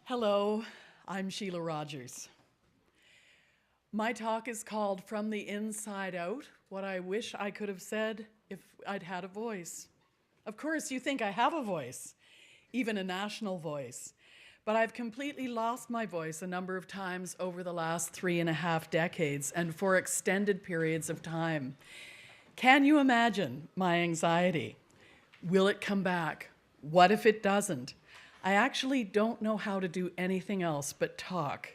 Hello, I'm Shelagh Rogers. My talk is called From the Inside Out, What I Wish I Could Have Said If I'd Had a Voice. Of course, you think I have a voice, even a national voice, but I've completely lost my voice a number of times over the last 3.5 decades and for extended periods of time. Can you imagine my anxiety? Will it come back? What if it doesn't? I actually don't know how to do anything else but talk.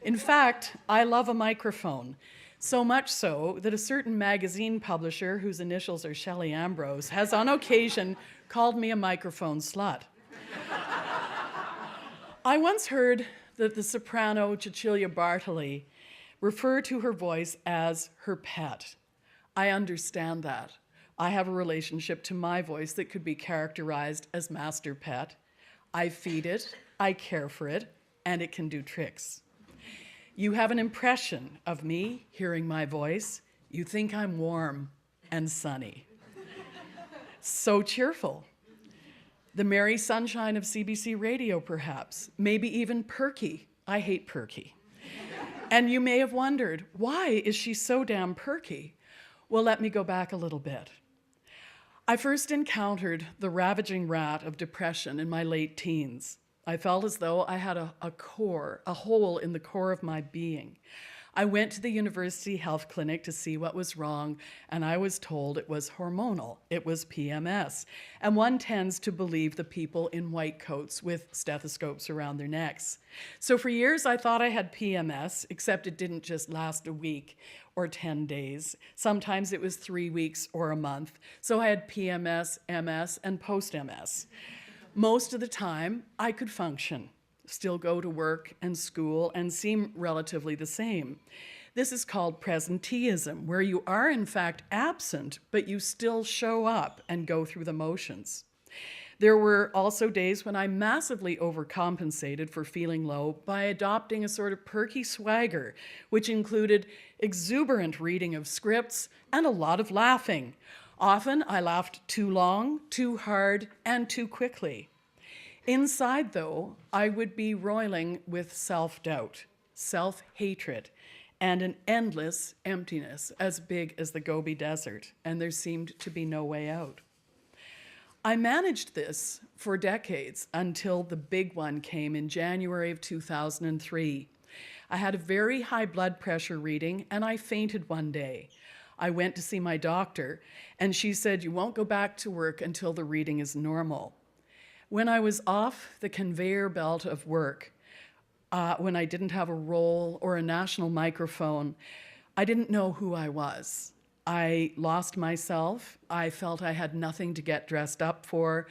In fact, I love a microphone, so much so that a certain magazine publisher, whose initials are Shelley Ambrose, has on occasion called me a microphone slut. I once heard that the soprano Cecilia Bartoli referred to her voice as her pet. I understand that. I have a relationship to my voice that could be characterized as master pet. I feed it, I care for it, and it can do tricks. You have an impression of me hearing my voice. You think I'm warm and sunny. So cheerful. The merry sunshine of CBC radio, perhaps. Maybe even perky. I hate perky. And you may have wondered, why is she so damn perky? Well, let me go back a little bit. I first encountered the ravaging rat of depression in my late teens. I felt as though I had a hole in the core of my being. I went to the university health clinic to see what was wrong, and I was told it was hormonal. It was PMS. And one tends to believe the people in white coats with stethoscopes around their necks. So for years, I thought I had PMS, except it didn't just last a week or 10 days. Sometimes it was 3 weeks or a month. So I had PMS, MS, and post-MS. Most of the time, I could function, still go to work and school, and seem relatively the same. This is called presenteeism, where you are in fact absent, but you still show up and go through the motions. There were also days when I massively overcompensated for feeling low by adopting a sort of perky swagger, which included exuberant reading of scripts and a lot of laughing. Often I laughed too long, too hard, and too quickly. Inside, though, I would be roiling with self-doubt, self-hatred, and an endless emptiness as big as the Gobi Desert, and there seemed to be no way out. I managed this for decades until the big one came in January of 2003. I had a very high blood pressure reading, and I fainted one day. I went to see my doctor, and she said, "You won't go back to work until the reading is normal." When I was off the conveyor belt of work, when I didn't have a role or a national microphone, I didn't know who I was. I lost myself. I felt I had nothing to get dressed up for.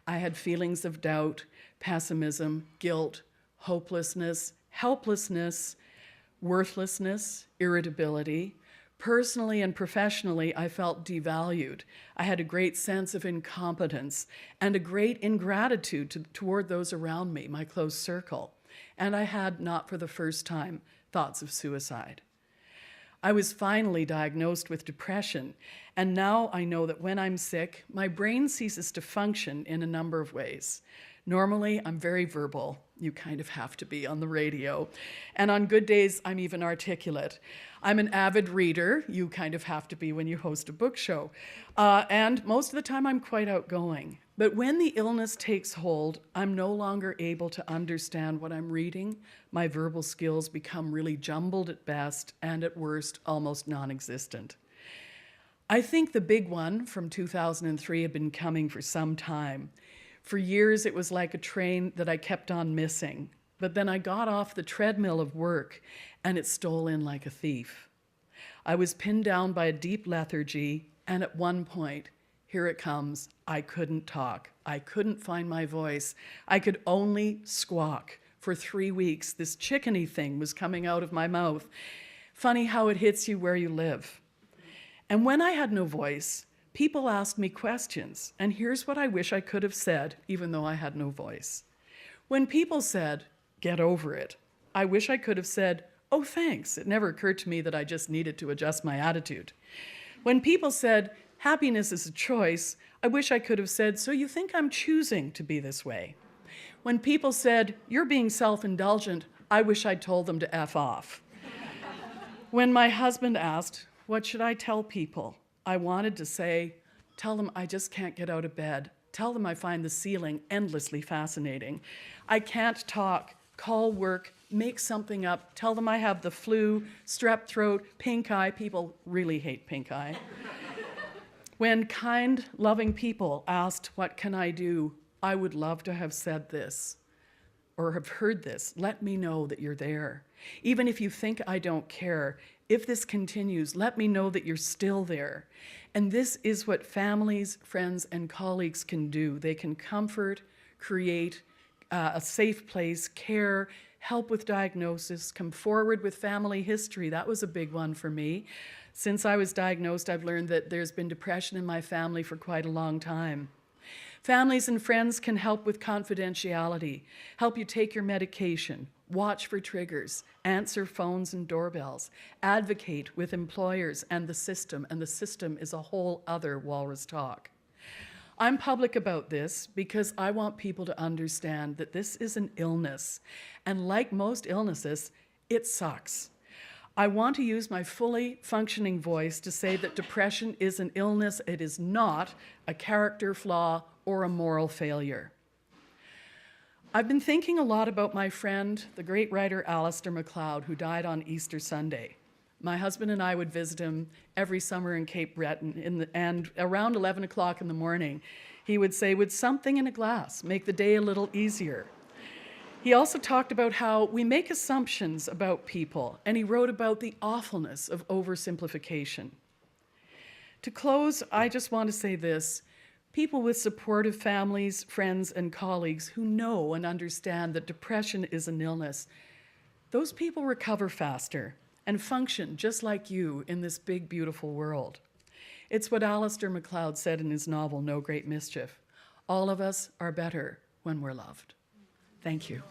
I had feelings of doubt, pessimism, guilt, hopelessness, helplessness, worthlessness, irritability. Personally and professionally, I felt devalued. I had a great sense of incompetence and a great ingratitude toward those around me, my close circle. And I had, not for the first time, thoughts of suicide. I was finally diagnosed with depression, and now I know that when I'm sick, my brain ceases to function in a number of ways. Normally, I'm very verbal. You kind of have to be on the radio. And on good days, I'm even articulate. I'm an avid reader. You kind of have to be when you host a book show. And most of the time, I'm quite outgoing. But when the illness takes hold, I'm no longer able to understand what I'm reading. My verbal skills become really jumbled at best, and at worst, almost non-existent. I think the big one from 2003 had been coming for some time. For years, it was like a train that I kept on missing. But then I got off the treadmill of work, and it stole in like a thief. I was pinned down by a deep lethargy, and at one point, here it comes, I couldn't talk. I couldn't find my voice. I could only squawk. For 3 weeks, this chickeny thing was coming out of my mouth. Funny how it hits you where you live. And when I had no voice, people asked me questions, and here's what I wish I could have said, even though I had no voice. When people said, "Get over it," I wish I could have said, Oh, thanks. It never occurred to me that I just needed to adjust my attitude. When people said, happiness is a choice, I wish I could have said, so you think I'm choosing to be this way? When people said, you're being self-indulgent, I wish I'd told them to F off. When my husband asked, what should I tell people? I wanted to say, tell them I just can't get out of bed. Tell them I find the ceiling endlessly fascinating. I can't talk, call work, make something up, tell them I have the flu, strep throat, pink eye. People really hate pink eye. When kind, loving people asked, what can I do? I would love to have said this or have heard this. Let me know that you're there. Even if you think I don't care, if this continues, let me know that you're still there. And this is what families, friends, and colleagues can do. They can comfort, create a safe place, care, help with diagnosis, come forward with family history. That was a big one for me. Since I was diagnosed, I've learned that there's been depression in my family for quite a long time. Families and friends can help with confidentiality, help you take your medication, watch for triggers, answer phones and doorbells, advocate with employers and the system is a whole other Walrus talk. I'm public about this because I want people to understand that this is an illness, and like most illnesses, it sucks. I want to use my fully functioning voice to say that depression is an illness. It is not a character flaw or a moral failure. I've been thinking a lot about my friend, the great writer Alistair MacLeod, who died on Easter Sunday. My husband and I would visit him every summer in Cape Breton, and around 11 o'clock in the morning, he would say, would something in a glass make the day a little easier? He also talked about how we make assumptions about people, and he wrote about the awfulness of oversimplification. To close, I just want to say this. People with supportive families, friends, and colleagues who know and understand that depression is an illness, those people recover faster and function just like you in this big, beautiful world. It's what Alistair MacLeod said in his novel, No Great Mischief. All of us are better when we're loved. Thank you.